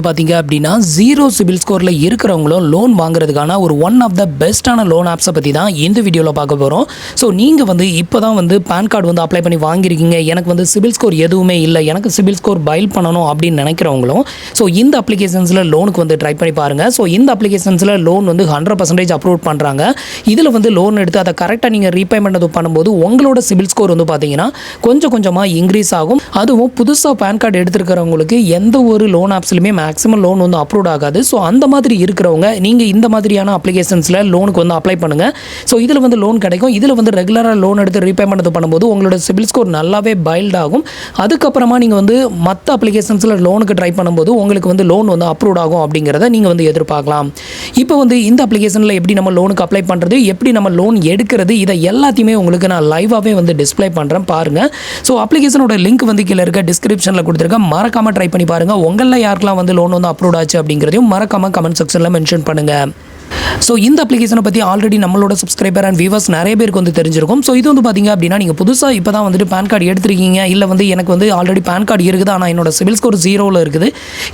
பார்த்தீங்க அப்படின்னா ஜீரோ சிபில் ஸ்கோரில் இருக்கிறவங்களும் லோன் வாங்குறதுக்கான ஒரு ஒன் ஆஃப் த பெஸ்ட்டான லோன் ஆப்ஸை பற்றி தான் இந்த வீடியோவில் பார்க்க போகிறோம். ஸோ நீங்கள் இப்போ தான் பேன் கார்டு அப்ளை பண்ணி வாங்கியிருக்கீங்க, எனக்கு சிபில் ஸ்கோர் எதுவுமே இல்லை, எனக்கு சிபில் ஸ்கோர் பைல் பண்ணணும் அப்படின்னு நினைக்கிறவங்களும் ஸோ இந்த அப்ளிகேஷன்ஸில் லோனுக்கு ட்ரை பண்ணி பாருங்கள். ஸோ இந்த அப்ளிகேஷன்ஸில் லோன் 100% அப்ரூவ் பண்ணுறாங்க. இதில் லோன் எடுத்து அதை கரெக்டாக நீங்கள் ரீபேமெண்ட் பண்ணும்போது உங்களோட சிபில் ஸ்கோர் பார்த்தீங்கன்னா கொஞ்சம் கொஞ்சமாக இன்க்ரீஸ் ஆகும். அதுவும் புதுசாக பேன் கார்டு எடுத்துருக்கிறவங்களுக்கு எந்த ஒரு லோன் ஆப்ஸ்லையுமே மேக்ஸிமம் லோன் அப்ரூவ் ஆகாது. ஸோ அந்த மாதிரி இருக்கிறவங்க நீங்கள் இந்த மாதிரியான அப்ளிகேஷன்ஸில் லோனுக்கு அப்ளை பண்ணுங்கள். ஸோ இதில் லோன் கிடைக்கும். இதில் ரெகுலராக லோன் எடுத்து ரீபேமெண்ட் பண்ணும்போது உங்களோட சிபில் ஸ்கோர் நல்லாவே பைல்ட் ஆகும். அதுக்கப்புறமா நீங்கள் மற்ற அப்ளிகேஷன்ஸில் லோனுக்கு ட்ரை பண்ணும்போது உங்களுக்கு லோன் அப்ரூவ் ஆகும் அப்படிங்கிறத நீங்கள் எதிர்பார்க்கலாம். இப்போ இந்த அப்ளிகேஷனில் எப்படி நம்ம லோனுக்கு அப்ளை பண்ணுறது, எப்படி நம்ம லோன் எடுக்கிறது, இதை எல்லாத்தையுமே உங்களுக்கு நான் லைவாகவே டிஸ்பிளே பண்ணுறேன் பாருங்கள். ஸோ அப்ளிகேஷனோட லிங்க் கீழே இருக்க டிஸ்கிரிப்ஷனில் கொடுத்துருக்கேன், மறக்காமல் ட்ரை பண்ணி பாருங்கள். உங்களில் யாருக்கெல்லாம் லோன் அப்ரூவ் ஆச்சு அப்படிங்கிறதையும் மறக்காமல் கமெண்ட் செக்ஷனில் மென்ஷன் பண்ணுங்கள். ஸோ இந்த அப்ளிகேஷனை பற்றி ஆல்ரெடி நம்மளோட சப்ஸ்கிரைபர் அண்ட் வியூவர்ஸ் நிறைய பேருக்கு தெரிஞ்சிருக்கும். ஸோ இது பார்த்தீங்க அப்படின்னா நீங்கள் புதுசாக இப்போ தான் பேன் கார்டு எடுத்துருக்கீங்க, இல்லை எனக்கு ஆல்ரெடி பேன் கார்டு இருக்குது, ஆனால் என்னோட சிபில் ஸ்கோர் 0ல் இருக்குது,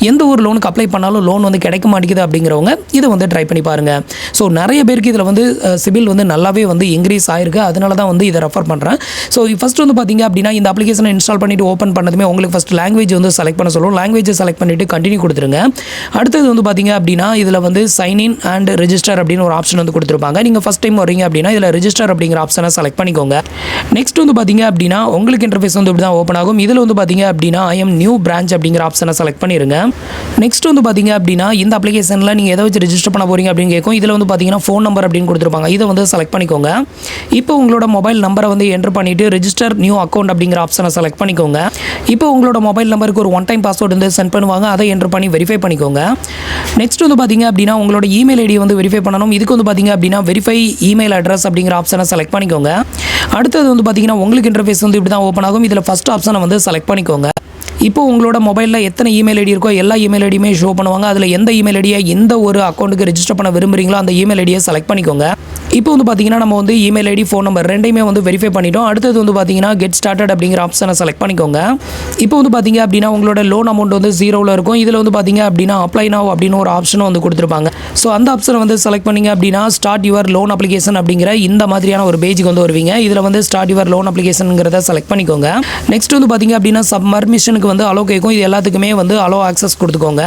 எந்த ஒரு லோனுக்கு அப்ளை பண்ணாலும் லோன் கிடைக்க மாட்டேங்குது அப்படிங்கிறவங்க இதை ட்ரை பண்ணி பாருங்கள். ஸோ நிறைய பேருக்கு இதில் சிபில் நல்லாவே இன்க்ரீஸ் ஆயிருக்கு, அதனால தான் இதை ரெஃபர் பண்ணுறேன். ஸோ ஃபஸ்ட் பார்த்தீங்க அப்படின்னா இந்த அப்ளிகேஷனை இன்ஸ்டால் பண்ணிவிட்டு ஓப்பன் பண்ணதுமே உங்களுக்கு ஃபஸ்ட் லாங்குவேஜ் செலக்ட் பண்ண சொல்லுவோம். லாங்குவேஜை செலக்ட் பண்ணிவிட்டு கண்டினியூ கொடுத்துருங்க. அடுத்தது பார்த்தீங்க அப்படின்னா இதில் சைன் இன் அண்ட் ரெஜிஸ்டர் அப்படின்னு ஒரு ஆப்ஷன் கொடுத்துருப்பாங்க. நீங்கள் ஃபஸ்ட் டைம் வரீங்க அப்படின்னா இதில் ரெஜிஸ்டர் அப்படிங்கிற ஆப்ஷனை செலக்ட் பண்ணிக்கோங்க. நெக்ஸ்ட் பார்த்தீங்க அப்படின்னா உங்களுக்கு இன்டர்ஃபேஸ் இப்படி தான் ஓப்பன் ஆகும். இதில் பார்த்தீங்க அப்படின்னா ஐ எம் நியூ பிரான்ச் அப்படிங்கிற ஆப்ஷனை செலக்ட் பண்ணிருங்க. நெக்ஸ்ட் பார்த்தீங்க அப்படின்னா இந்த அப்ளிகேஷனில் நீங்கள் எதை வச்சு ரெஜிஸ்டர் பண்ண போறீங்க அப்படின்னு கேட்கும். இதில் பார்த்தீங்கன்னா ஃபோன் நம்பர் அப்படின்னு கொடுத்துருப்பாங்க, இதை செலக்ட் பண்ணிக்கோங்க. இப்போ உங்களோட மொபைல் நம்பரை என்டர் பண்ணிட்டு ரெஜிஸ்டர் நியூ அக்கௌண்ட் அப்படிங்கிற ஆப்ஷனை செலக்ட் பண்ணிக்கோங்க. இப்போ உங்களோட மொபைல் நம்பருக்கு ஒரு ஒன் டைம் பாஸ்வேர்டு சென்ட் பண்ணுவாங்க, அதை என்டர் பண்ணி வெரிஃபை பண்ணிக்கோங்க. நெக்ஸ்ட் பார்த்தீங்க அப்படின்னா உங்களோட இமெயில் ஐடி வெரிஃபை பண்ணணும். இதுக்கு பார்த்தீங்க அப்படின்னா வெரிஃபை இமெயில் அட்ரஸ் அப்படிங்கிற ஆப்ஷனை செலக்ட் பண்ணிக்கோங்க. அடுத்தது பார்த்தீங்கன்னா உங்களுக்கு இன்டர்ஃபேஸ் இப்படி தான் ஓப்பன் ஆகும். இதில் ஃபர்ஸ்ட் ஆப்ஷனை செலக்ட் பண்ணிக்கோங்க. இப்போ உங்களோட மொபைலில் எத்தனை இமெயில் ஐடி இருக்கோ எல்லா இமெயில் ஐடியுமே ஷோ பண்ணுவாங்க. அதில் எந்த இமெயில் ஐடியை எந்த ஒரு அக்கௌண்ட்டுக்கு ரெஜிஸ்டர் பண்ண விரும்புறீங்களோ அந்த இமெயில் ஐடியை செலக்ட் பண்ணிக்கோங்க. இப்போ பார்த்தீங்கன்னா நம்ம இமெயில் ஐடி ஃபோன் நம்பர் ரெண்டையுமே வெரிஃபை பண்ணிட்டோம். அடுத்தது பார்த்தீங்கன்னா கெட் ஸ்டார்டட் அப்படிங்கிற ஆப்ஷனை செலக்ட் பண்ணிக்கோங்க. இப்போ பார்த்தீங்க அப்படின்னா உங்களோட லோன் அமௌண்ட் 0ல் இருக்கும். இதில் பார்த்தீங்க அப்படின்னா அப்ளை நவ் அப்படின்னு ஒரு ஆப்ஷனும் கொடுத்துருப்பாங்க. ஸோ அந்த ஆப்ஷனை செலக்ட் பண்ணிங்க அப்படின்னா ஸ்டார்ட் யுவர் லோன் அப்ளிகேஷன் அப்படிங்கிற இந்த மாதிரியான ஒரு பேஜுக்கு வருவீங்க. இதில் ஸ்டார்ட் யுவர் லோன் அப்ளிகேஷனுங்கிறத செலக்ட் பண்ணிக்கோங்க. நெக்ஸ்ட் பார்த்தீங்க அப்படின்னா சப்மர்மிஷனுக்கு அலோ கேட்கும். இது எல்லாத்துக்குமே அலோ ஆக்சஸ் கொடுத்துக்கோங்க.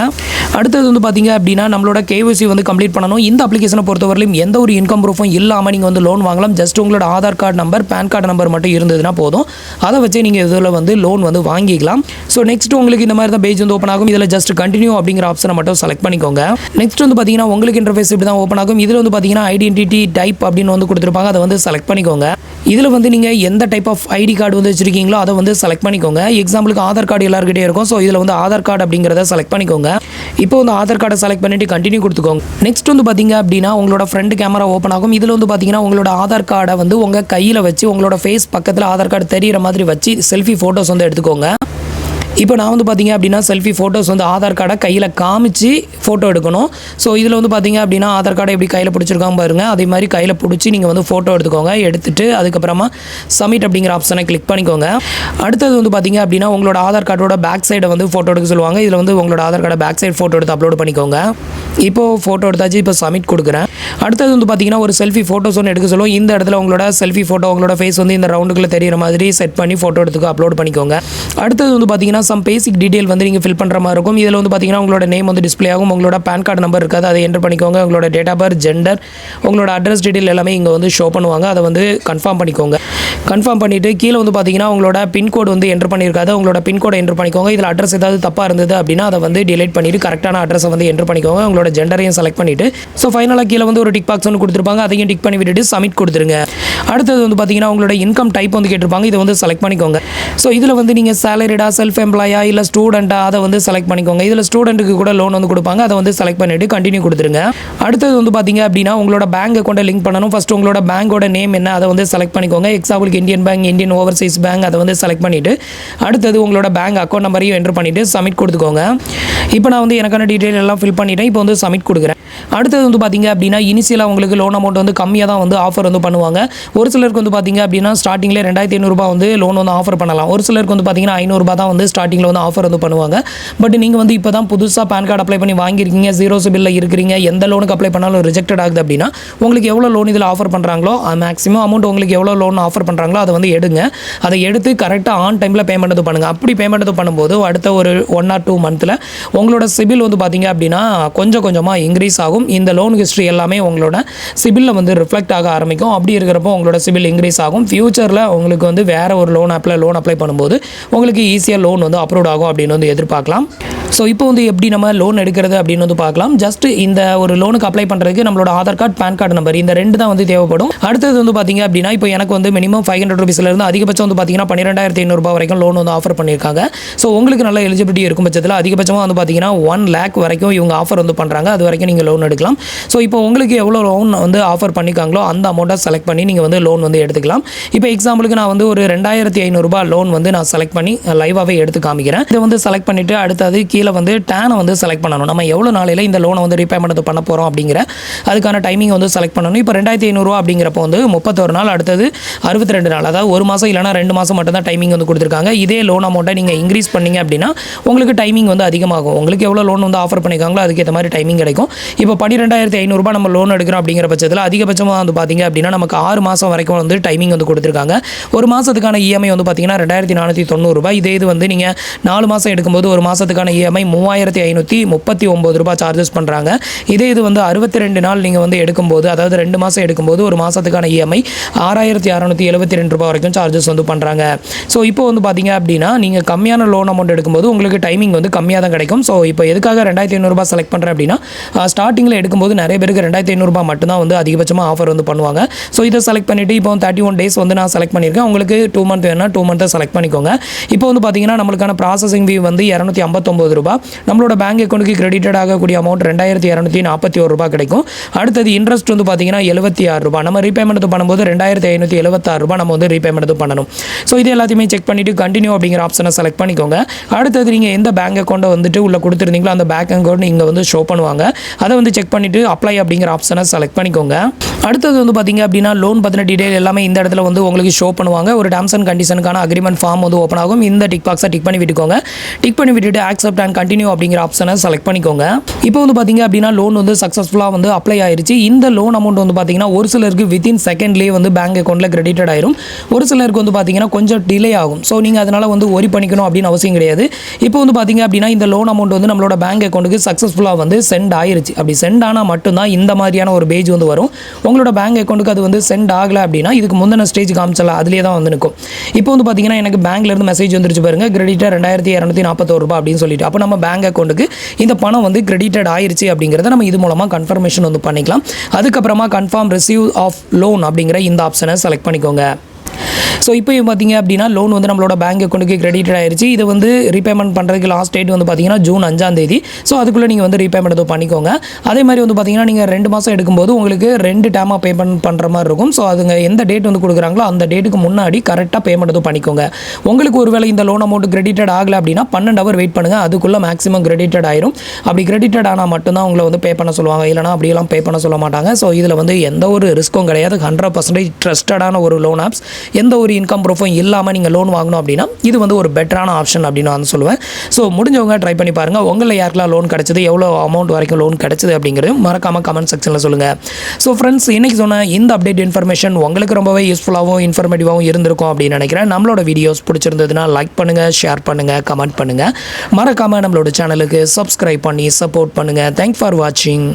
அடுத்தது பார்த்தீங்க அப்படின்னா நம்மளோட கேஒய்சி கம்ப்ளீட் பண்ணணும். இந்த அப்ளிகேஷனை பொறுத்தவரையிலும் எந்த ஒரு இன்கம் ப்ரூஃபும் இல்லாமல் நீங்கள் லோன் வாங்கலாம். ஜஸ்ட் உங்களோட Aadhaar card number, PAN card number மட்டும் இருந்ததுன்னா போதும். அதை வச்சு நீங்கள் இதில் லோன் வாங்கிக்கலாம். ஸோ நெக்ஸ்ட் உங்களுக்கு இந்த மாதிரி தான் பேஜ் ஓப்பன் ஆகும். இதில் ஜஸ்ட் கண்டினியூ அப்படிங்கிற ஆப்ஷனை மட்டும் செலக்ட் பண்ணிக்கோங்க. நெக்ஸ்ட் பார்த்தீங்கன்னா உங்களுக்கு இன்டர்ஃபேஸ் இப்படி தான் ஓப்பன் ஆகும். இதில் பார்த்தீங்கன்னா ஐடென்டிட்டி டைப் அப்படின்னு கொடுத்துருப்பாங்க, அதை செலக்ட் பண்ணிக்கோங்க. இதில் நீங்கள் எந்த டைப் ஆஃப் ஐடி கார்டு வச்சிருக்கீங்களோ அதை செலக்ட் பண்ணிக்கோங்க. எக்ஸாம்பிளுக்கு ஆதார் கார்டு எல்லாருக்கிட்டே இருக்கும். ஸோ இதில் ஆதார் கார்டு அப்படிங்கிறத செலக்ட் பண்ணிக்கோங்க. இப்போ ஆதார் கார்டை செலக்ட் பண்ணிட்டு கண்டினியூ கொடுத்துக்கோங்க. நெக்ஸ்ட் பார்த்தீங்க அப்படின்னா உங்களோட ஃப்ரண்ட் கேமரா ஓப்பன் ஆகும். இதில் பார்த்தீங்கன்னா உங்களோட ஆதார் கார்டை உங்கள் கையில் வச்சு உங்களோட ஃபேஸ் பக்கத்தில் ஆதார் கார்டு தெரியிற மாதிரி வச்சு செல்ஃபி ஃபோட்டோஸ் எடுத்துக்கோங்க. இப்போ நான் பார்த்தீங்க அப்படின்னா செல்ஃபி ஃபோட்டோஸ் ஆதார் கார்டை கையில் காமிச்சு ஃபோட்டோ எடுக்கணும். ஸோ இதில் பார்த்தீங்க அப்படின்னா ஆதார் கார்டை எப்படி கையில் பிடிச்சிருக்காங்க பாருங்கள், அதே மாதிரி கையில் பிடிச்சி நீங்கள் ஃபோட்டோ எடுத்துக்கோங்க. எடுத்துகிட்டு அதுக்கப்புறமா சப்மிட் அப்படிங்கிற ஆப்ஷனை கிளிக் பண்ணிக்கோங்க. அடுத்தது பார்த்தீங்க அப்படின்னா உங்களோட ஆதார் கார்டோட பேக் சைடை ஃபோட்டோ எடுக்க சொல்லுவாங்க. இதில் உங்களோட ஆதார் கார்டை பேக் சைடு ஃபோட்டோ எடுத்து அப்லோட் பண்ணிக்கோங்க. இப்போது ஃபோட்டோ எடுத்தாச்சு. இப்போ சப்மிட் கொடுக்குறேன். அடுத்தது பார்த்தீங்கன்னா ஒரு செல்ஃபி ஃபோட்டோஸ் எடுக்க சொல்லுவோம். இந்த இடத்துல உங்களோட செல்ஃபி ஃபோட்டோ உங்களோட ஃபேஸ் இந்த ரவுண்டுக்குள்ளே தெரியிற மாதிரி செட் பண்ணி ஃபோட்டோ எடுத்துக்க அப்லோட் பண்ணிக்கோங்க. அடுத்தது பார்த்தீங்கன்னா சம் பேசிக் டீடைல் நீங்கள் ஃபில் பண்ணுற மாதிரி இருக்கும். இதில் பார்த்தீங்கன்னா உங்களோட நேம் டிஸ்பிளே ஆகும். உங்களோட பேன் கார்டு நம்பர் இருக்காது, அதை என்டர் பண்ணிக்கோங்க. உங்களோட டேட் ஆஃப் பர்த், ஜெண்டர், உங்களோட அட்ரஸ் டீடைல் எல்லாமே இங்கே ஷோ பண்ணுவாங்க. அதை கன்ஃபார்ம் பண்ணிக்கோங்க. கன்ஃபார்ம் பண்ணிவிட்டு கீழே பார்த்தீங்கன்னா உங்களோட பின்கோடு என்டர் பண்ணியிருக்காது, உங்களோட பின்கோடை என்டர் பண்ணிக்கோங்க. இதில் அட்ரஸ் ஏதாவது தப்பாக இருந்தது அப்படின்னா அதை டிலீட் பண்ணிவிட்டு கரெக்டான அட்ரஸை என்டர் பண்ணிக்கோங்க. உங்களோட ஜெண்டரையும் செலக்ட் பண்ணிவிட்டு ஸோ ஃபைனலாக கீழே ஒரு டிக் பாக்ஸ் கொடுத்துருப்பாங்க, அதையும் டிக் பண்ணி விட்டுட்டு சப்மிட் கொடுத்துருங்க. அடுத்தது பார்த்தீங்கன்னா உங்களோட இன்கம் டைப் கேட்டிருப்பாங்க, இதை செலக்ட் பண்ணிக்கோங்க. ஸோ இதில் நீங்கள் சேலரிடா, செல்ஃப் எம்ப்ளாயா, இல்லை ஸ்டூடெண்ட்டா, அதை செலக்ட் பண்ணிக்கோங்க. இதில் ஸ்டூடெண்ட்டுக்கு கூட லோன் கொடுப்பாங்க, அதை செலக்ட் பண்ணிவிட்டு கண்டினியூ கொடுத்துருங்க. அடுத்தது பார்த்தீங்க அப்படின்னா உங்களோட பேங்க் அக்கௌண்ட்டை லிங்க் பண்ணணும். ஃபஸ்ட்டு உங்களோட பேங்கோட நேம் என்ன அதை செலக்ட் பண்ணிக்கோங்க. எக்ஸாம்பிளுக்கு Indian bank, Indian Overseas bank, அதை செலக்ட் பண்ணிவிட்டு அடுத்தது உங்களோட பேங்க் அக்கௌண்ட் நம்பரையும் என்டர் பண்ணிவிட்டு சப்மிட் கொடுத்துக்கோங்க. இப்போ நான் எனக்கான டீட்டெயில் எல்லாம் ஃபில் பண்ணிட்டேன். இப்போ சப்மிட் கொடுக்குறேன். அடுத்தது வந்து பார்த்தீங்க அப்படின்னா இனிஷியலாக உங்களுக்கு லோன் அமௌண்ட் வந்து கம்மியாக தான் வந்து ஆஃபர் வந்து பண்ணுவாங்க. ஒரு சிலருக்கு வந்து பார்த்தீங்க அப்படின்னா ஸ்டார்டிங்கில் 2500 வந்து லோன் வந்து ஆஃபர் பண்ணலாம். ஒரு சிலருக்கு வந்து பார்த்தீங்கன்னா 500 தான் வந்து ஸ்டார்டிங்கில் வந்து ஆஃபர் வந்து பண்ணுவாங்க. பட் நீங்கள் வந்து இப்போ தான் புதுசாக பேன் கார்டு அப்ளை பண்ணி வாங்கியிருக்கீங்க, ஜீரோ சிபிலில் இருக்கிறீங்க, எந்த லோனுக்கு அப்ளை பண்ணாலும் ரிஜெக்டட் ஆகுது அப்படின்னா உங்களுக்கு எவ்வளோ லோன் இதில் ஆஃபர் பண்ணுறாங்களோ மேக்ஸிமம் அமௌண்ட் உங்களுக்கு எவ்வளோ லோன் ஆஃபர் பண்ணுறாங்களோ அதை வந்து எடுங்க. அதை எடுத்து கரெக்டாக ஆன் டைமில் பேமெண்ட் வந்து பண்ணுங்கள். அப்படி பேமெண்ட் பண்ணும்போது அடுத்த ஒரு 1 or 2 மந்தில் உங்களோட சிபில் வந்து பார்த்தீங்க அப்படின்னா கொஞ்சம் கொஞ்சமாக இன்க்ரீஸ் ஆகும். இந்த லோன் ஹிஸ்ட்ரி எல்லாமே உங்களோட சிபிலில் வந்து ரிஃப்ளெக்ட் ஆக ஆரம்பிக்கும். அப்படி இருக்கிறப்போ உங்களோட சிபில் இன்க்ரீஸ் ஆகும். ஃபியூச்சரில் உங்களுக்கு வந்து வேறு ஒரு லோன் ஆப்பில் லோன் அப்ளை பண்ணும்போது உங்களுக்கு ஈஸியாக லோன் வந்து அப்ரூவ் ஆகும் அப்படின்னு வந்து எதிர்பார்க்கலாம். ஸோ இப்போ வந்து எப்படி நம்ம லோன் எடுக்கிறது அப்படின்னு வந்து பார்க்கலாம். ஜஸ்ட் இந்த ஒரு லோனுக்கு அப்ளை பண்ணுறதுக்கு நம்மளோட Aadhaar card, PAN card number இந்த 2 தான் வந்து தேவைப்படும். அடுத்தது வந்து பார்த்தீங்க அப்படின்னா இப்போ எனக்கு வந்து மினிமம் 500 ரூபீஸ்லேருந்து அதிகபட்சம் வந்து பார்த்தீங்கன்னா 12,500 வரைக்கும் லோன் வந்து ஆஃபர் பண்ணியிருக்காங்க. ஸோ உங்களுக்கு நல்ல எலிஜிபிலிட்டி இருக்கும் பட்சத்தில் அதிகபட்சமாக வந்து பார்த்தீங்கன்னா 1 lakh வரைக்கும் இவங்க ஆஃபர் வந்து பண்ணுறாங்க. அது வரைக்கும் நீங்கள் லோன் எடுக்கலாம். ஸோ இப்போ உங்களுக்கு எவ்வளோ லோன் வந்து ஆஃபர் பண்ணியிருக்காங்களோ அந்த அமௌண்ட்டை செலக்ட் பண்ணி நீங்கள் வந்து லோன் வந்து எடுத்துக்கலாம். இப்போ எக்ஸாம்பிளுக்கு நான் வந்து ஒரு 2,500 லோன் வந்து நான் செலக்ட் பண்ணி லைவாகவே எடுத்து காமிக்கிறேன். இதை வந்து செலக்ட் பண்ணிவிட்டு அடுத்தது கீழே வந்து டேனை வந்து செலக்ட் பண்ணணும். நம்ம எவ்வளோ நாளையில் இந்த லோனை வந்து ரீபேமெண்ட் பண்ண போகிறோம் அப்படிங்கிற அதுக்கான டைமிங் வந்து செலக்ட் பண்ணணும். இப்போ 2,500 அப்படிங்கிறப்போ வந்து 31 நாள், அடுத்தது 62 நாள், அதாவது ஒரு மாதம் இல்லைனா 2 மாதம் மட்டும் தான் டைமிங் வந்து கொடுத்துருக்காங்க. இதே லோன் அமௌண்ட்டை நீங்கள் இன்க்ரீஸ் பண்ணிங்க அப்படின்னா உங்களுக்கு டைமிங் வந்து அதிகமாகும். உங்களுக்கு எவ்வளோ லோன் வந்து ஆஃபர் பண்ணியிருக்காங்களோ அதுக்கேற்ற மாதிரி டைமிங் கிடைக்கும். இப்போ 12,500 நம்ம லோன் எடுக்கிறோம் அப்படிங்கிற பட்சத்தில் அதிகபட்சமாக வந்து பார்த்தீங்க அப்படின்னா நமக்கு 6 மாதம் வரைக்கும் வந்து டைமிங் வந்து கொடுத்துருக்காங்க. ஒரு மாதத்துக்கான இஎம்ஐ வந்து பார்த்தீங்கன்னா 2,490 இதே இது வந்து நீங்கள் 4 மாதம் எடுக்கும்போது ஒரு மாதத்துக்கான இஎம்ஐ 3,539 சார்ஜஸ் பண்ணுறாங்க. இதே இது வந்து 62 நாள் நீங்கள் வந்து எடுக்கும்போது, அதாவது 2 மாதம் எடுக்கும்போது ஒரு மாதத்துக்கான இஎம்ஐ 6,672 வரைக்கும் சார்ஜஸ் வந்து பண்ணுறாங்க. ஸோ இப்போ வந்து பார்த்தீங்க அப்படின்னா நீங்கள் கம்மியான லோன் அமௌண்ட் எடுக்கும்போது உங்களுக்கு டைமிங் வந்து கம்மியாக தான் கிடைக்கும். ஸோ இப்போ எதுக்காக 2,500 செலக்ட் பண்ணுறேன் அப்படின்னா ஸ்டார்டிங்கில் எடுக்கும்போது நிறைய பேருக்கு 2,500 மட்டும்தான் வந்து அதிகபட்சமாக ஆஃபர் வந்து பண்ணுவாங்க. ஸோ இதை செலக்ட் பண்ணிவிட்டு இப்போ 31 days வந்து நான் செலக்ட் பண்ணியிருக்கேன். உங்களுக்கு 2 month வேணும்னா 2 month செலக்ட் பண்ணிக்கோங்க. இப்போ வந்து பார்த்தீங்கன்னா நம்மளுக்கான ப்ராசஸிங் ஃபீ வந்து 259. நம்மளோட பேங்க் அக்கௌண்ட்டுக்கு கிரெடிட்டட் ஆகக்கூடிய அமௌண்ட் 2,241 கிடைக்கும். அடுத்தது இன்ட்ரெஸ்ட் வந்து பார்த்தீங்கன்னா 76. நம்ம ரீபேமெண்ட் பண்ணும்போது 2,576 நம்ம வந்து ரீபேமெண்ட் பண்ணணும். ஸோ இது எல்லாத்தையுமே செக் பண்ணிவிட்டு கண்டினியூ அப்படிங்கிற ஆப்ஷனை செலக்ட் பண்ணிக்கோங்க. அடுத்தது நீங்கள் எந்த பேங்க் அக்கௌண்ட்டை வந்துட்டு உள்ள கொடுத்துருந்தீங்களோ அந்த பேங்க் அக்கௌண்ட் இங்கே வந்து ஷோ பண்ணுவாங்க. அதை வந்து செக் பண்ணிவிட்டு அப்ளை அப்படிங்கிற ஆப்ஷனை செலக்ட் பண்ணிக்கோங்க. அடுத்தது வந்து பார்த்தீங்க அப்படின்னா லோன் பற்றின டீடைல் எல்லாமே இந்த இடத்துல வந்து உங்களுக்கு ஷோ பண்ணுவாங்க. ஒரு டேர்ம்ஸ் அண்ட் கண்டிஷனுக்கான அக்ரிமெண்ட் ஃபார்ம் வந்து ஓப்பன் ஆகும். இந்த டிக் பாக்ஸை டிக் பண்ணி விட்டுக்கோங்க. டிக் பண்ணி விட்டுட்டு ஆக்செப்ட் அண்ட் கண்டினியூ அப்படிங்கிற ஆப்ஷனை செலக்ட் பண்ணிக்கோங்க. இப்போ வந்து பார்த்தீங்க அப்படின்னா லோன் வந்து சக்ஸஸ்ஃபுல்லாக வந்து அப்ளை ஆயிருச்சு. இந்த லோன் அமௌண்ட் வந்து பார்த்தீங்கன்னா ஒரு சிலருக்கு வித்தின் செகண்ட்லேயே வந்து பேங்க் அக்கௌண்ட்டில் கிரெடிட்டட் ஆயிரும். ஒரு சிலருக்கு வந்து பார்த்தீங்கன்னா கொஞ்சம் டிலே ஆகும். ஸோ நீங்கள் அதனால் வந்து ஒரி பண்ணிக்கணும் அப்படின்னு அவசியம் கிடையாது. இப்போ வந்து பார்த்தீங்க அப்படின்னா இந்த லோன் அமௌண்ட் வந்து நம்மளோட பேங்க் அக்கௌண்ட்டுக்கு சக்ஸஸ்ஃபுல்லாக வந்து சென்ட் ஆயிருச்சு. அப்படி சென்ட் ஆனால் மட்டும்தான் இந்த மாதிரியான ஒரு பேஜ் வந்து வரும். உங்களோட பேங்க் அக்கௌண்ட்டுக்கு அது வந்து சென்ட் ஆகலை அப்படின்னா இதுக்கு முந்தின ஸ்டேஜ் காமிச்சல அதுலேயே தான் வந்து நிற்கும். இப்போ வந்து பார்த்தீங்கன்னா எனக்கு பேங்க்லேருந்து மெசேஜ் வந்துருச்சு பாருங்க, கிரெடிட்டட் 2,241 அப்படின்னு சொல்லிட்டு. அப்போ நம்ம பேங்க் அக்கௌண்ட்டுக்கு இந்த பணம் வந்து கிரெடிட்டட் ஆயிருச்சு அப்படிங்கிறத நம்ம இது மூலமாக கன்ஃபர்மேஷன் வந்து பண்ணிக்கலாம். அதுக்கப்புறமா கன்ஃபார்ம் ரிசீவ் ஆஃப் லோன் அப்படிங்கிற இந்த ஆப்ஷனை செலக்ட் பண்ணிக்கோங்க. ஸோ இப்போ பார்த்தீங்க அப்படின்னா லோன் வந்து நம்மளோட பேங்க் அக்கௌண்ட்டுக்கு கிரெடிட்டட் ஆயிருச்சு. இது வந்து ரீபேமெண்ட் பண்ணுறதுக்கு லாஸ்ட் டேட் வந்து பார்த்தீங்கன்னா ஜூன் 5. ஸோ அதுக்குள்ளே நீங்கள் வந்து ரீபேமெண்ட் வந்து பண்ணிக்கோங்க. அதே மாதிரி வந்து பார்த்தீங்கன்னா நீங்கள் 2 மாதம் எடுக்கும்போது உங்களுக்கு 2 டேமாக பேமெண்ட் பண்ணுற மாதிரி இருக்கும். ஸோ அதுங்க எந்த டேட் வந்து கொடுக்குறாங்களோ அந்த டேட்டுக்கு முன்னாடி கரெக்டாக பேமெண்ட் வந்து பண்ணிக்கோங்க. உங்களுக்கு ஒருவேளை இந்த லோன் அமௌண்ட் கிரெடிட்டட் ஆகலை அப்படின்னா 12 hour வெயிட் பண்ணுங்கள். அதுக்குள்ளே மேக்ஸிமம் கிரெடிட்டட் ஆயிரும். அப்படி கிரெடிட்டட் ஆனால் மட்டும்தான் உங்களை வந்து பே பண்ண சொல்லுவாங்க, இல்லைனா அப்படியெல்லாம் பே பண்ண சொல்ல மாட்டாங்க. ஸோ இதில் வந்து எந்த ஒரு ரிஸ்க்கும் கிடையாது. 100% ட்ரஸ்டடான ஒரு லோன் ஆப்ஸ். எந்த ஒரு இன்கம் ப்ரூஃபும் இல்லாமல் நீங்கள் லோன் வாங்கணும் அப்படின்னா இது வந்து ஒரு பெட்டரான ஆப்ஷன் அப்படின்னு நான் சொல்லுவேன். ஸோ முடிஞ்சவங்க ட்ரை பண்ணி பாருங்கள். உங்களில் யாருக்கெல்லாம் லோன் கிடச்சிது, எவ்வளோ அமௌண்ட் வரைக்கும் லோன் கிடச்சிது அப்படிங்கிறது மறக்காமல் கமெண்ட் செக்ஷனில் சொல்லுங்கள். ஸோ ஃப்ரெண்ட்ஸ், இன்றைக்கி சொன்ன இந்த அப்டேட் இன்ஃபர்மேஷன் உங்களுக்கு ரொம்பவே யூஸ்ஃபுல்லாகவும் இன்ஃபர்மேட்டிவாகவும் இருந்திருக்கும் அப்படின்னு நினைக்கிறேன். நம்மளோட வீடியோஸ் பிடிச்சிருந்ததுன்னா லைக் பண்ணுங்கள், ஷேர் பண்ணுங்கள், கமெண்ட் பண்ணுங்கள். மறக்காமல் நம்மளோட சேனலுக்கு சப்ஸ்கிரைப் பண்ணி சப்போர்ட் பண்ணுங்கள். தேங்க்ஸ் ஃபார் வாட்சிங்.